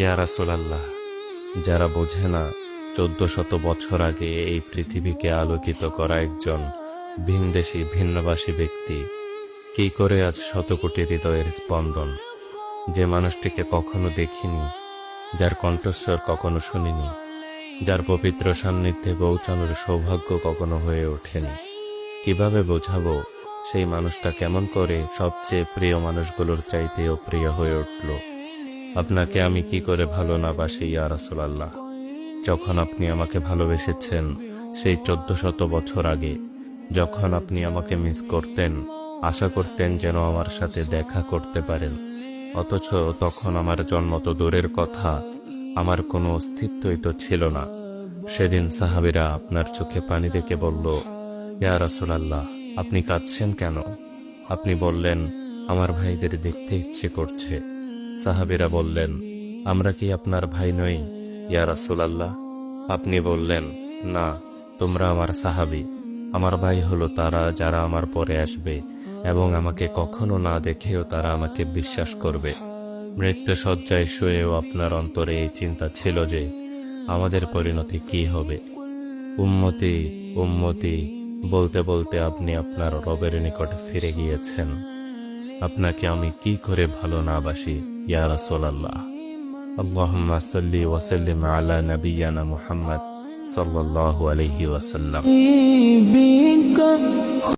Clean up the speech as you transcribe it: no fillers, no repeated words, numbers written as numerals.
ইয়া রাসূলুল্লাহ, যারা বোঝে না 1400 বছর আগে এই পৃথিবীকে আলোকিত করা একজন ভিনদেশী ভিন্নভাষী ব্যক্তি কি করে আজ শত কোটি হৃদয়ের স্পন্দন, যে মানুষটিকে কখনো দেখিনি, যার কণ্ঠস্বর কখনো শুনিনি, যার পবিত্র সান্নিধ্যে পৌঁছানোর সৌভাগ্য কখনো হয়ে ওঠেনি, কিভাবে বোঝাবো সেই মানুষটা কেমন করে সবচেয়ে প্রিয় মানুষগুলোর চাইতেও প্রিয় হয়ে উঠল? আপনাকে আমি কি করে ভালো না বাসি ইয়া রাসূলুল্লাহ? যখন আপনি আমাকে ভালোবেসেছেন সেই 1400 বছর আগে, যখন আপনি আমাকে মিস করতেন, আশা করতেন যেন আমার সাথে দেখা করতে পারেন, অথচ তখন আমার জন্ম তো দূরের কথা, আমার কোনো অস্তিত্বই তো ছিল না। সেদিন সাহাবীরা আপনার চোখে পানি দেখে বলল, ইয়া রাসূলুল্লাহ, আপনি কাঁদছেন কেন? আপনি বললেন, আমার ভাইদের দেখতে ইচ্ছে করছে। সাহাবীরা বললেন, আমরা কি আপনার ভাই নই ইয়া রাসূলুল্লাহ? আপনি বললেন, না, তোমরা আমার সাহাবী। আমার ভাই হলো তারা যারা আমার পরে আসবে এবং আমাকে কখনো না দেখেও তারা আমাকে বিশ্বাস করবে। মৃত্যু শয্যায় শুয়েও আপনার অন্তরে এই চিন্তা ছিল যে আমাদের পরিণতি কি হবে। উম্মতি উম্মতি বলতে বলতে আপনি আপনার রবের নিকট ফিরে গিয়েছেন। আপনাকে আমি কি করে ভালো না বাসি ইয়া রাসূলুল্লাহ? আল্লাহুম্মা সাল্লি ওয়া সাল্লিম আলা নাবিয়্যিনা মুহাম্মদ সাল্লাল্লাহু আলাইহি ওয়াসাল্লাম।